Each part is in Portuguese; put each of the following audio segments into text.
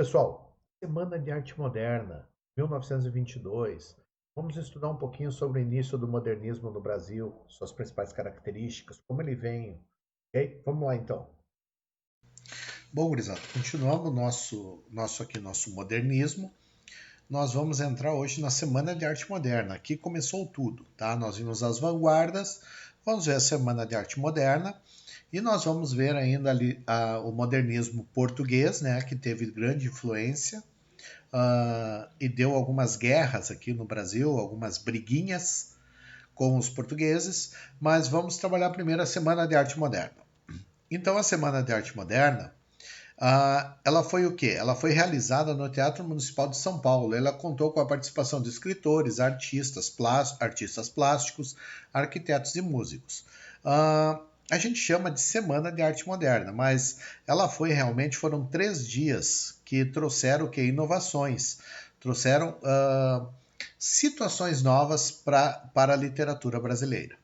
Pessoal, Semana de Arte Moderna, 1922. Vamos estudar um pouquinho sobre o início do modernismo no Brasil, suas principais características, como ele vem. Ok? Vamos lá então. Bom, gurizada, continuando nosso modernismo, nós vamos entrar hoje na Semana de Arte Moderna. Aqui começou tudo, tá? Nós vimos as vanguardas, vamos ver a Semana de Arte Moderna e nós vamos ver ainda ali o modernismo português, né, que teve grande influência e deu algumas guerras aqui no Brasil, algumas briguinhas com os portugueses, mas vamos trabalhar primeiro a Semana de Arte Moderna. Então, a Semana de Arte Moderna ela foi o quê? Ela foi realizada no Teatro Municipal de São Paulo. Ela contou com a participação de escritores, artistas plásticos, arquitetos e músicos. A gente chama de Semana de Arte Moderna, mas ela foram 3 dias que trouxeram inovações, trouxeram situações novas para a literatura brasileira.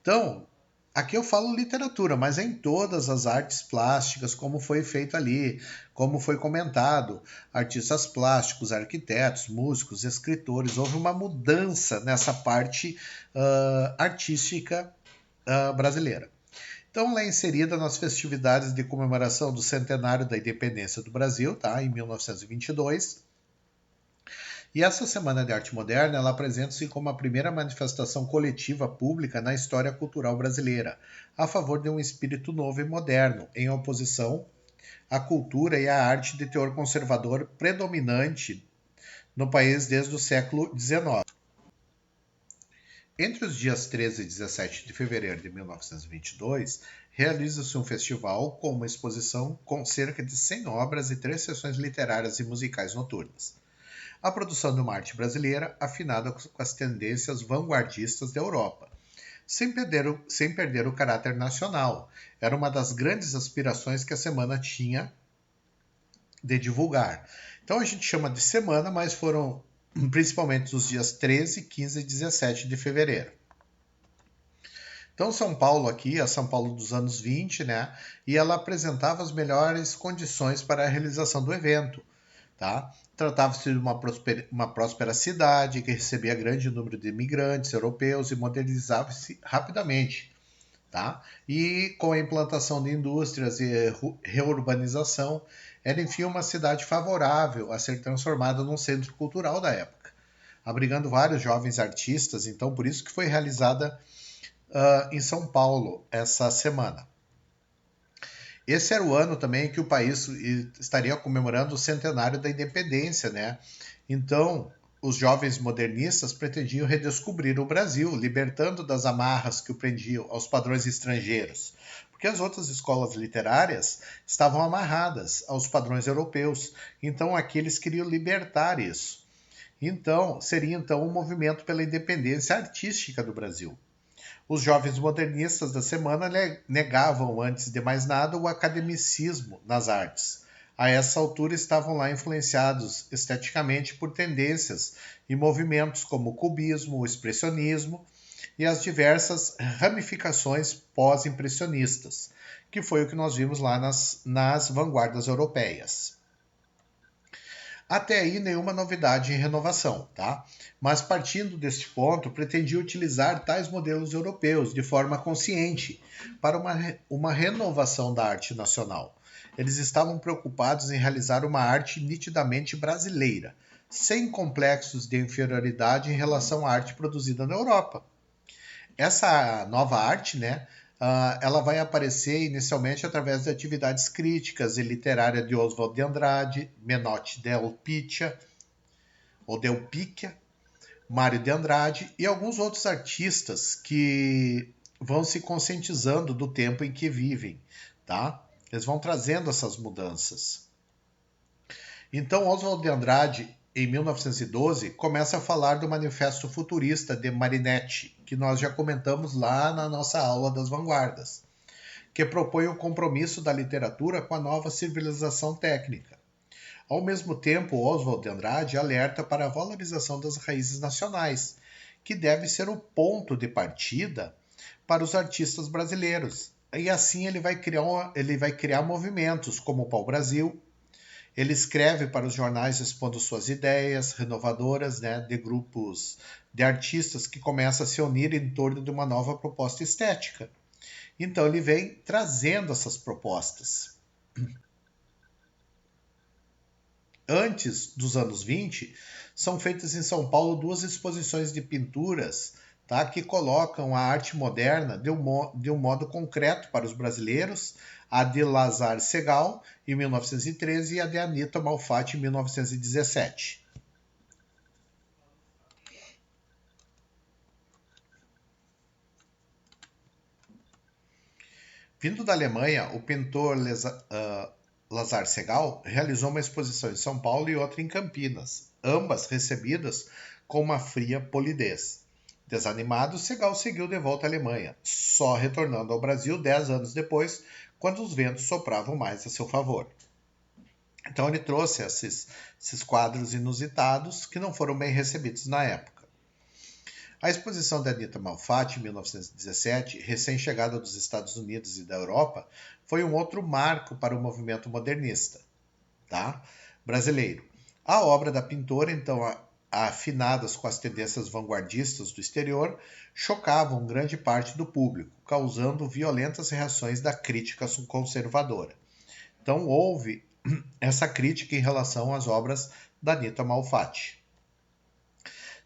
Então, aqui eu falo literatura, mas é em todas as artes plásticas, como foi feito ali, como foi comentado. Artistas plásticos, arquitetos, músicos, escritores. Houve uma mudança nessa parte artística brasileira. Então, ela é inserida nas festividades de comemoração do centenário da independência do Brasil, tá? Em 1922. E essa Semana de Arte Moderna ela apresenta-se como a primeira manifestação coletiva pública na história cultural brasileira, a favor de um espírito novo e moderno, em oposição à cultura e à arte de teor conservador predominante no país desde o século XIX. Entre os dias 13 e 17 de fevereiro de 1922, realiza-se um festival com uma exposição com cerca de 100 obras e 3 sessões literárias e musicais noturnas. A produção de uma arte brasileira afinada com as tendências vanguardistas da Europa, sem perder o caráter nacional. Era uma das grandes aspirações que a semana tinha de divulgar. Então a gente chama de semana, mas foram principalmente os dias 13, 15 e 17 de fevereiro. Então São Paulo aqui, a São Paulo dos anos 20, né? E ela apresentava as melhores condições para a realização do evento. Tá? Tratava-se de uma próspera cidade que recebia grande número de imigrantes europeus e modernizava-se rapidamente. Tá? E com a implantação de indústrias e reurbanização, era enfim uma cidade favorável a ser transformada num centro cultural da época, abrigando vários jovens artistas. Então, por isso que foi realizada em São Paulo essa semana. Esse era o ano também que o país estaria comemorando o centenário da independência, né? Então, os jovens modernistas pretendiam redescobrir o Brasil, libertando das amarras que o prendiam aos padrões estrangeiros, porque as outras escolas literárias estavam amarradas aos padrões europeus. Então, aqui eles queriam libertar isso. Então, seria um movimento pela independência artística do Brasil. Os jovens modernistas da semana negavam, antes de mais nada, o academicismo nas artes. A essa altura estavam lá influenciados esteticamente por tendências e movimentos como o cubismo, o expressionismo e as diversas ramificações pós-impressionistas, que foi o que nós vimos lá nas vanguardas europeias. Até aí, nenhuma novidade em renovação, tá? Mas partindo deste ponto, pretendia utilizar tais modelos europeus de forma consciente para uma renovação da arte nacional. Eles estavam preocupados em realizar uma arte nitidamente brasileira, sem complexos de inferioridade em relação à arte produzida na Europa. Essa nova arte, né, ela vai aparecer inicialmente através de atividades críticas e literárias de Oswald de Andrade, Menotti del Picchia, ou Del Picchia, Mário de Andrade e alguns outros artistas que vão se conscientizando do tempo em que vivem, tá? Eles vão trazendo essas mudanças. Então, Oswald de Andrade, em 1912, começa a falar do Manifesto Futurista de Marinetti, que nós já comentamos lá na nossa aula das vanguardas, que propõe o compromisso da literatura com a nova civilização técnica. Ao mesmo tempo, Oswald de Andrade alerta para a valorização das raízes nacionais, que deve ser o ponto de partida para os artistas brasileiros. E assim ele vai criar movimentos como o Pau Brasil. Ele escreve para os jornais expondo suas ideias renovadoras, né, de grupos de artistas que começam a se unir em torno de uma nova proposta estética. Então ele vem trazendo essas propostas. Antes dos anos 20, são feitas em São Paulo duas exposições de pinturas, tá, que colocam a arte moderna de um modo concreto para os brasileiros, a de Lazar Segal, em 1913, e a de Anita Malfatti, em 1917. Vindo da Alemanha, o pintor Lazar Segal realizou uma exposição em São Paulo e outra em Campinas, ambas recebidas com uma fria polidez. Desanimado, Segal seguiu de volta à Alemanha, só retornando ao Brasil 10 anos depois, quando os ventos sopravam mais a seu favor. Então ele trouxe esses quadros inusitados que não foram bem recebidos na época. A exposição da Anita Malfatti, em 1917, recém-chegada dos Estados Unidos e da Europa, foi um outro marco para o movimento modernista, tá, brasileiro. A obra da pintora, então afinadas com as tendências vanguardistas do exterior, chocavam grande parte do público, causando violentas reações da crítica conservadora. Então houve essa crítica em relação às obras da Anita Malfatti.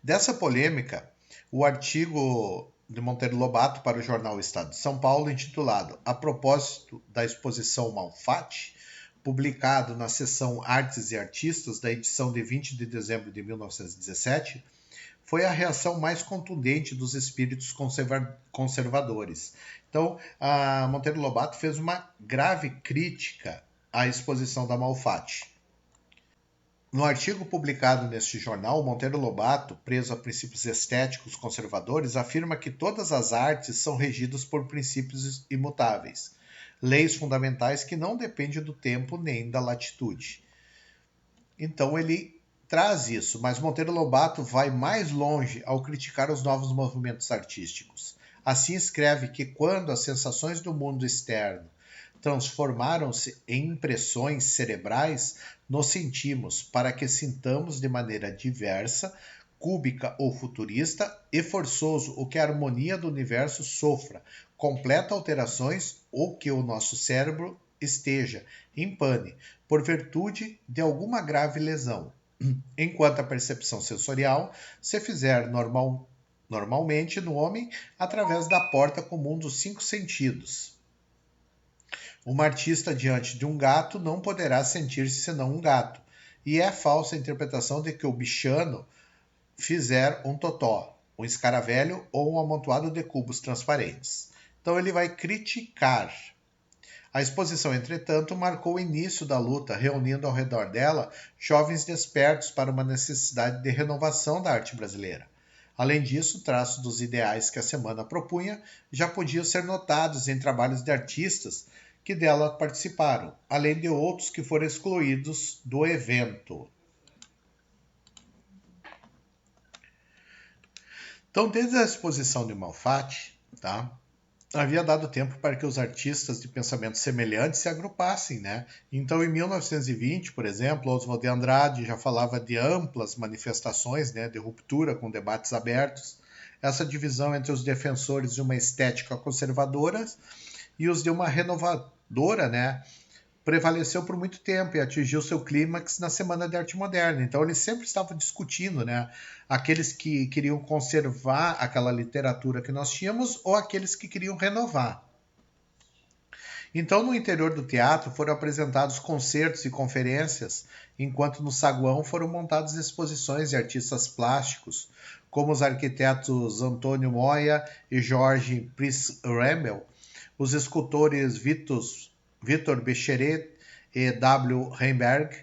Dessa polêmica, o artigo de Monteiro Lobato para o jornal Estado de São Paulo, intitulado A propósito da exposição Malfatti, publicado na seção Artes e Artistas da edição de 20 de dezembro de 1917, foi a reação mais contundente dos espíritos conservadores. Então, a Monteiro Lobato fez uma grave crítica à exposição da Malfatti. No artigo publicado neste jornal, Monteiro Lobato, preso a princípios estéticos conservadores, afirma que todas as artes são regidas por princípios imutáveis, leis fundamentais que não dependem do tempo nem da latitude. Então ele traz isso, mas Monteiro Lobato vai mais longe ao criticar os novos movimentos artísticos. Assim escreve que quando as sensações do mundo externo transformaram-se em impressões cerebrais, nos sentimos para que sintamos de maneira diversa, cúbica ou futurista, e forçoso o que a harmonia do universo sofra, completa alterações ou que o nosso cérebro esteja em pane, por virtude de alguma grave lesão, enquanto a percepção sensorial se fizer normalmente no homem através da porta comum dos 5 sentidos. Uma artista diante de um gato não poderá sentir-se senão um gato, e é falsa a interpretação de que o bichano fizer um totó, um escaravelho ou um amontoado de cubos transparentes. Então ele vai criticar. A exposição, entretanto, marcou o início da luta, reunindo ao redor dela jovens despertos para uma necessidade de renovação da arte brasileira. Além disso, traços dos ideais que a semana propunha já podiam ser notados em trabalhos de artistas que dela participaram, além de outros que foram excluídos do evento. Então, desde a exposição de Malfatti, tá, havia dado tempo para que os artistas de pensamentos semelhantes se agrupassem, né? Então, em 1920, por exemplo, Oswald de Andrade já falava de amplas manifestações, né, de ruptura com debates abertos. Essa divisão entre os defensores de uma estética conservadora e os de uma renovadora, né, prevaleceu por muito tempo e atingiu seu clímax na Semana de Arte Moderna. Então eles sempre estavam discutindo, né, aqueles que queriam conservar aquela literatura que nós tínhamos ou aqueles que queriam renovar. Então no interior do teatro foram apresentados concertos e conferências, enquanto no saguão foram montadas exposições de artistas plásticos, como os arquitetos Antônio Moya e Jorge Price-Remmel, os escultores Vitor Becheret e W. Heimberg,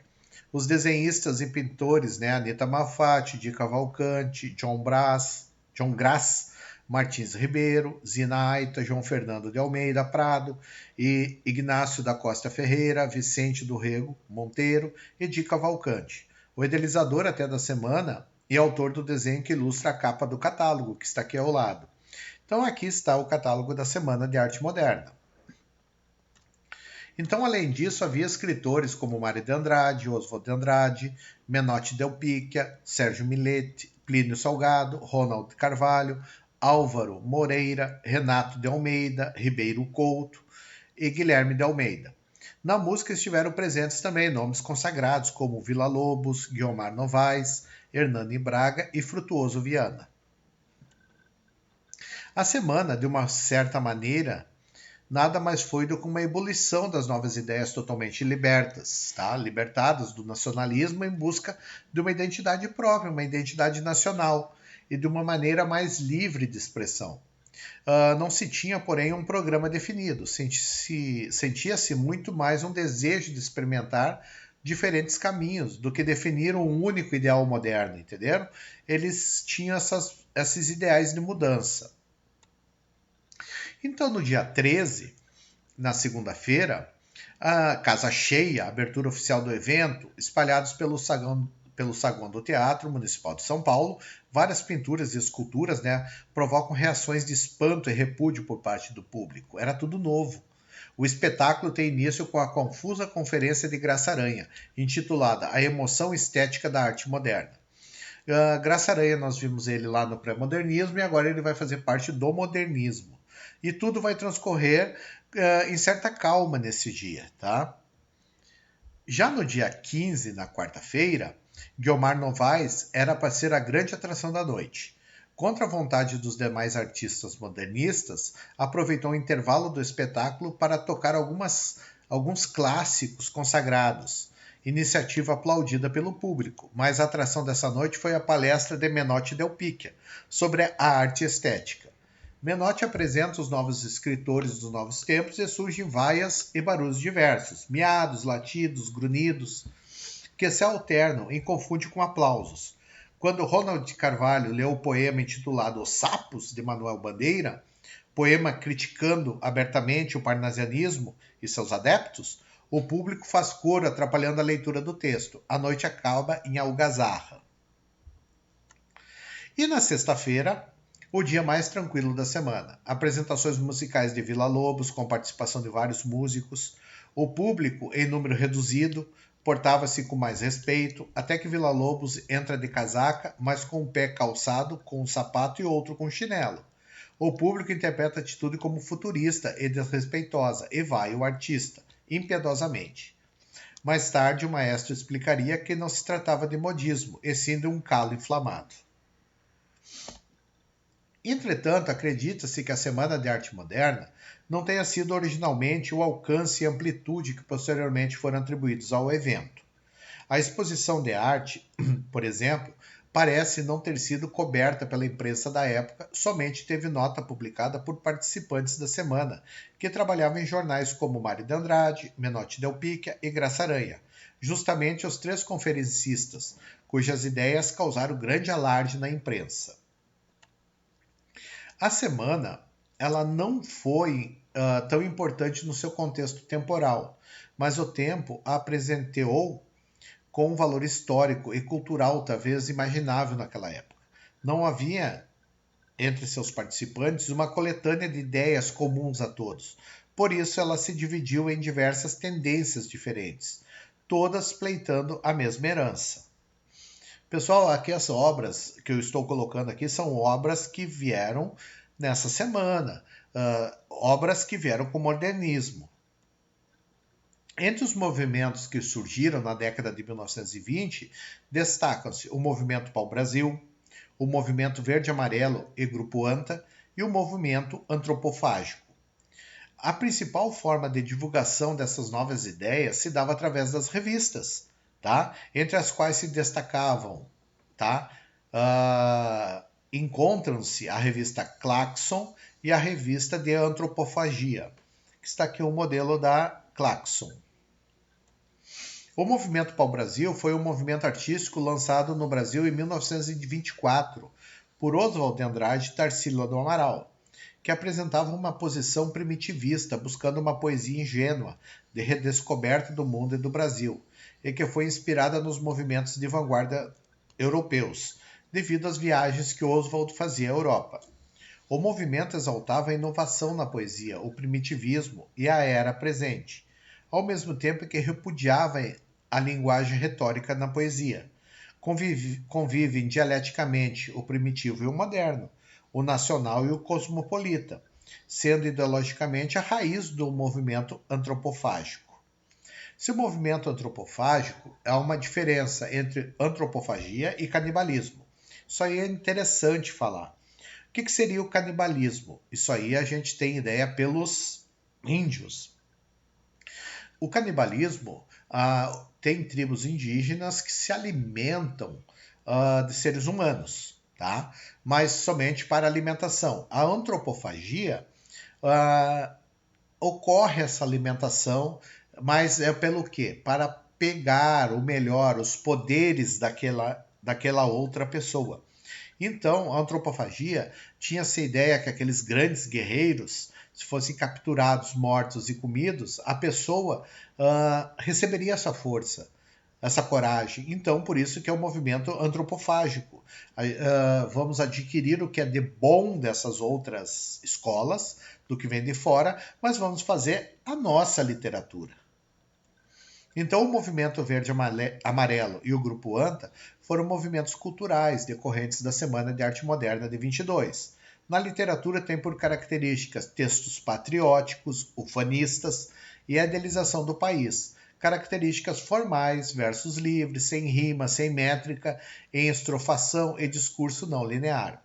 os desenhistas e pintores, né, Anita Malfatti, Di Cavalcanti, John Grass, Martins Ribeiro, Zina Aita, João Fernando de Almeida Prado e Ignácio da Costa Ferreira, Vicente do Rego Monteiro e Di Cavalcanti. O idealizador até da semana e autor do desenho que ilustra a capa do catálogo, que está aqui ao lado. Então aqui está o catálogo da Semana de Arte Moderna. Então, além disso, havia escritores como Mário de Andrade, Oswald de Andrade, Menotti Del Picchia, Sérgio Millet, Plínio Salgado, Ronald Carvalho, Álvaro Moreira, Renato de Almeida, Ribeiro Couto e Guilherme de Almeida. Na música estiveram presentes também nomes consagrados como Villa-Lobos, Guiomar Novaes, Hernani Braga e Frutuoso Viana. A semana, de uma certa maneira, nada mais foi do que uma ebulição das novas ideias totalmente libertadas do nacionalismo em busca de uma identidade própria, uma identidade nacional e de uma maneira mais livre de expressão. Não se tinha, porém, um programa definido, sentia-se muito mais um desejo de experimentar diferentes caminhos do que definir um único ideal moderno, entenderam? Eles tinham esses ideais de mudança. Então, no dia 13, na segunda-feira, a casa cheia, a abertura oficial do evento, espalhados pelo saguão do Teatro Municipal de São Paulo, várias pinturas e esculturas, provocam reações de espanto e repúdio por parte do público. Era tudo novo. O espetáculo tem início com a confusa conferência de Graça Aranha, intitulada A Emoção Estética da Arte Moderna. Graça Aranha, nós vimos ele lá no pré-modernismo e agora ele vai fazer parte do modernismo. E tudo vai transcorrer em certa calma nesse dia, tá? Já no dia 15, na quarta-feira, Guiomar Novaes era para ser a grande atração da noite. Contra a vontade dos demais artistas modernistas, aproveitou o intervalo do espetáculo para tocar alguns clássicos consagrados, iniciativa aplaudida pelo público, mas a atração dessa noite foi a palestra de Menotti Del Picchia sobre a arte estética. Menotti apresenta os novos escritores dos novos tempos e surgem vaias e barulhos diversos, miados, latidos, grunhidos, que se alternam e confundem com aplausos. Quando Ronald Carvalho leu o poema intitulado Os Sapos, de Manuel Bandeira, poema criticando abertamente o parnasianismo e seus adeptos, o público faz coro atrapalhando a leitura do texto. A noite acaba em algazarra. E na sexta-feira, o dia mais tranquilo da semana. Apresentações musicais de Villa-Lobos, com participação de vários músicos. O público, em número reduzido, portava-se com mais respeito, até que Villa-Lobos entra de casaca, mas com um pé calçado, com um sapato e outro com chinelo. O público interpreta a atitude como futurista e desrespeitosa, e vai o artista, impiedosamente. Mais tarde, o maestro explicaria que não se tratava de modismo, e sim de um calo inflamado. Entretanto, acredita-se que a Semana de Arte Moderna não tenha sido originalmente o alcance e amplitude que posteriormente foram atribuídos ao evento. A exposição de arte, por exemplo, parece não ter sido coberta pela imprensa da época, somente teve nota publicada por participantes da semana, que trabalhavam em jornais como Mário de Andrade, Menotti Del Picchia e Graça Aranha, justamente os três conferencistas, cujas ideias causaram grande alarde na imprensa. A semana ela não foi tão importante no seu contexto temporal, mas o tempo a apresentou com um valor histórico e cultural talvez imaginável naquela época. Não havia entre seus participantes uma coletânea de ideias comuns a todos. Por isso ela se dividiu em diversas tendências diferentes, todas pleitando a mesma herança. Pessoal, aqui as obras que eu estou colocando aqui são obras que vieram nessa semana, obras que vieram com o modernismo. Entre os movimentos que surgiram na década de 1920, destacam-se o Movimento Pau-Brasil, o Movimento Verde-Amarelo e Grupo ANTA e o Movimento Antropofágico. A principal forma de divulgação dessas novas ideias se dava através das revistas, entre as quais se destacavam, encontram-se a revista Claxon e a revista de Antropofagia, que está aqui o modelo da Claxon. O Movimento Pau-Brasil foi um movimento artístico lançado no Brasil em 1924 por Oswald de Andrade e Tarsila do Amaral, que apresentava uma posição primitivista, buscando uma poesia ingênua de redescoberta do mundo e do Brasil, e que foi inspirada nos movimentos de vanguarda europeus, devido às viagens que Oswald fazia à Europa. O movimento exaltava a inovação na poesia, o primitivismo e a era presente. ao mesmo tempo que repudiava a linguagem retórica na poesia. Convivem dialeticamente o primitivo e o moderno, o nacional e o cosmopolita, sendo ideologicamente a raiz do movimento antropofágico. Se o movimento antropofágico há uma diferença entre antropofagia e canibalismo. Isso aí é interessante falar. O que seria o canibalismo? Isso aí a gente tem ideia pelos índios. O canibalismo tem tribos indígenas que se alimentam de seres humanos, tá? Mas somente para alimentação. A antropofagia ocorre essa alimentação, mas é pelo quê? Para pegar o melhor, os poderes daquela outra pessoa. Então, a antropofagia tinha essa ideia que aqueles grandes guerreiros, se fossem capturados, mortos e comidos, a pessoa receberia essa força, essa coragem. Então, por isso que é o movimento antropofágico. Vamos adquirir o que é de bom dessas outras escolas, do que vem de fora, mas vamos fazer a nossa literatura. Então, o Movimento Verde Amarelo e o Grupo ANTA foram movimentos culturais decorrentes da Semana de Arte Moderna de 22. Na literatura tem por características textos patrióticos, ufanistas e a idealização do país, características formais, versos livres, sem rima, sem métrica, em estrofação e discurso não linear,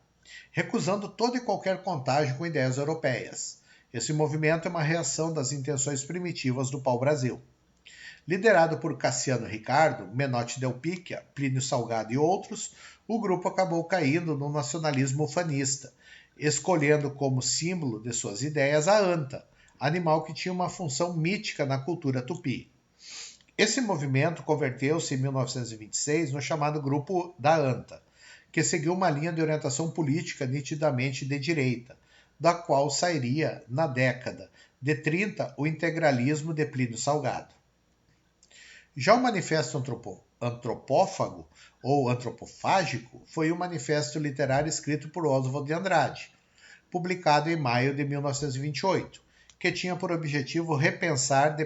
recusando todo e qualquer contágio com ideias europeias. Esse movimento é uma reação das intenções primitivas do pau-brasil. Liderado por Cassiano Ricardo, Menotti Del Picchia, Plínio Salgado e outros, o grupo acabou caindo no nacionalismo ufanista, escolhendo como símbolo de suas ideias a anta, animal que tinha uma função mítica na cultura tupi. Esse movimento converteu-se em 1926 no chamado Grupo da Anta, que seguiu uma linha de orientação política nitidamente de direita, da qual sairia, na década de 30, o integralismo de Plínio Salgado. Já o Manifesto Antropófago, ou Antropofágico, foi um manifesto literário escrito por Oswald de Andrade, publicado em maio de 1928, que tinha por objetivo repensar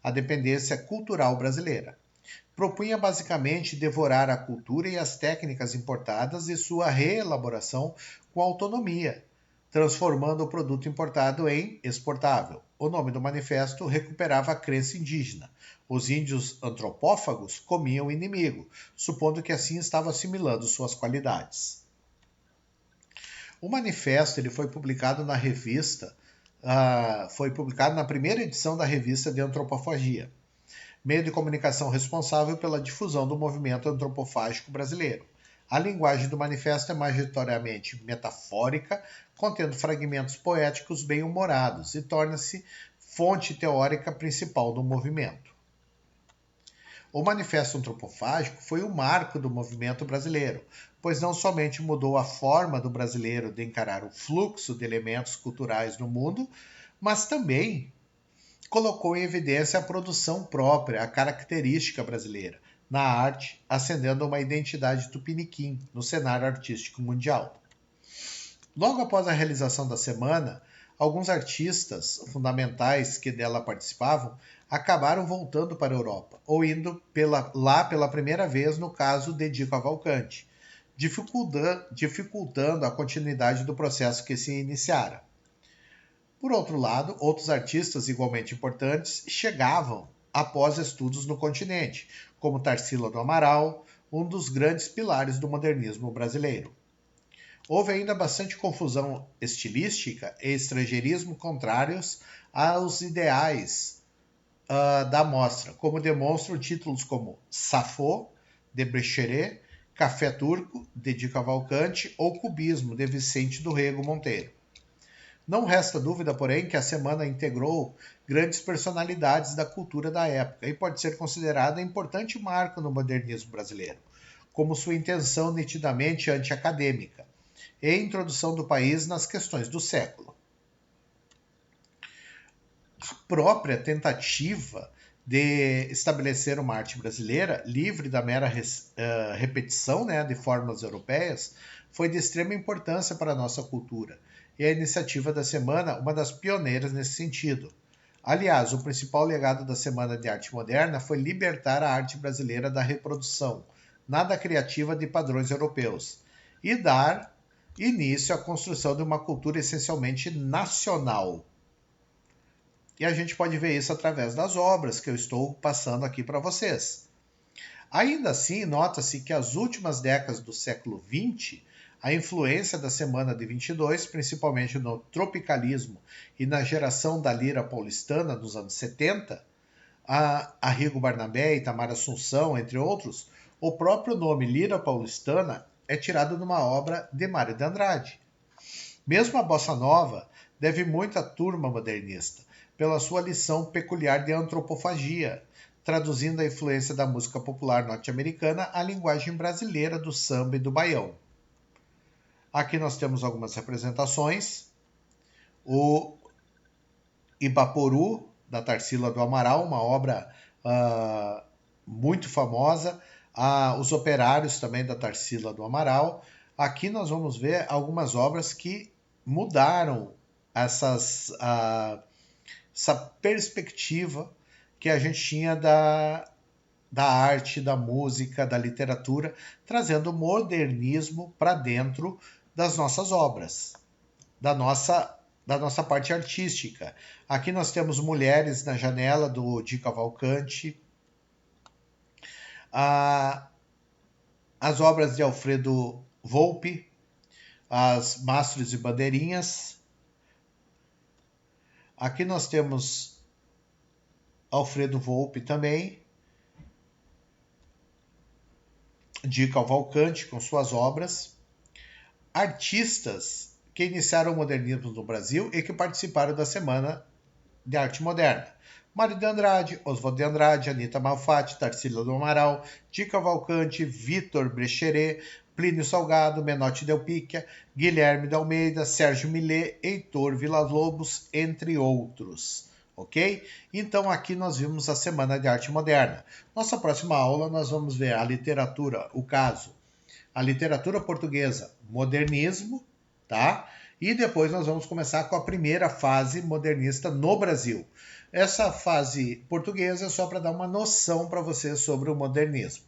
a dependência cultural brasileira. Propunha basicamente devorar a cultura e as técnicas importadas e sua reelaboração com autonomia, transformando o produto importado em exportável. O nome do manifesto recuperava a crença indígena. Os índios antropófagos comiam o inimigo, supondo que assim estava assimilando suas qualidades. O manifesto foi publicado na primeira edição da revista de Antropofagia, meio de comunicação responsável pela difusão do movimento antropofágico brasileiro. A linguagem do manifesto é majoritariamente metafórica, contendo fragmentos poéticos bem-humorados e torna-se fonte teórica principal do movimento. O Manifesto Antropofágico foi o marco do movimento brasileiro, pois não somente mudou a forma do brasileiro de encarar o fluxo de elementos culturais no mundo, mas também colocou em evidência a produção própria, a característica brasileira, na arte, acendendo uma identidade tupiniquim no cenário artístico mundial. Logo após a realização da semana, alguns artistas fundamentais que dela participavam acabaram voltando para a Europa, ou indo lá pela primeira vez no caso de Di Cavalcanti, dificultando a continuidade do processo que se iniciara. Por outro lado, outros artistas igualmente importantes chegavam após estudos no continente, como Tarsila do Amaral, um dos grandes pilares do modernismo brasileiro. Houve ainda bastante confusão estilística e estrangeirismo contrários aos ideais da mostra, como demonstram títulos como Safo, de Brecheret, Café Turco, de Di Cavalcanti, ou Cubismo, de Vicente do Rego Monteiro. Não resta dúvida, porém, que a semana integrou grandes personalidades da cultura da época e pode ser considerada importante marco no modernismo brasileiro, como sua intenção nitidamente anti-acadêmica e introdução do país nas questões do século. A própria tentativa de estabelecer uma arte brasileira livre da mera repetição de formas europeias foi de extrema importância para a nossa cultura, e a iniciativa da semana uma das pioneiras nesse sentido. Aliás, o principal legado da Semana de Arte Moderna foi libertar a arte brasileira da reprodução, nada criativa de padrões europeus, e dar início à construção de uma cultura essencialmente nacional. E a gente pode ver isso através das obras que eu estou passando aqui para vocês. Ainda assim, nota-se que as últimas décadas do século XX, a influência da Semana de 22, principalmente no tropicalismo e na geração da lira paulistana dos anos 70, a Arrigo Barnabé e Itamar Assunção, entre outros, o próprio nome lira paulistana é tirado de uma obra de Mário de Andrade. Mesmo a bossa nova deve muito à turma modernista, pela sua lição peculiar de antropofagia, traduzindo a influência da música popular norte-americana à linguagem brasileira do samba e do baião. Aqui nós temos algumas representações. O Ibaporu, da Tarsila do Amaral, uma obra muito famosa. Os Operários, também da Tarsila do Amaral. Aqui nós vamos ver algumas obras que mudaram essa perspectiva que a gente tinha da arte, da música, da literatura, trazendo o modernismo para dentro das nossas obras, da nossa parte artística. Aqui nós temos Mulheres na Janela, do Di Cavalcanti, as obras de Alfredo Volpi, as Mastros e Bandeirinhas. Aqui nós temos Alfredo Volpi também, Di Cavalcanti com suas obras, artistas que iniciaram o modernismo no Brasil e que participaram da Semana de Arte Moderna. Mário de Andrade, Oswald de Andrade, Anita Malfatti, Tarsila do Amaral, Di Cavalcanti, Vitor Brecheret, Plínio Salgado, Menotti Del Picchia, Guilherme de Almeida, Sérgio Millet, Heitor Villa-Lobos, entre outros. Ok? Então aqui nós vimos a Semana de Arte Moderna. Nossa próxima aula nós vamos ver a literatura, a literatura portuguesa, modernismo, tá? E depois nós vamos começar com a primeira fase modernista no Brasil. Essa fase portuguesa é só para dar uma noção para vocês sobre o modernismo.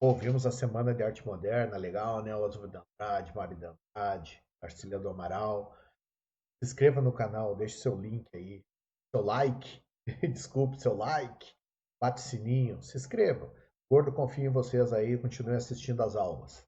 Ouvimos a Semana de Arte Moderna, legal, né? Oswald de Andrade, Mário de Andrade, Tarsila do Amaral. Se inscreva no canal, deixe seu link aí, seu like, desculpe, seu like, bate o sininho, se inscreva. Gordo, confio em vocês aí, continue assistindo às aulas.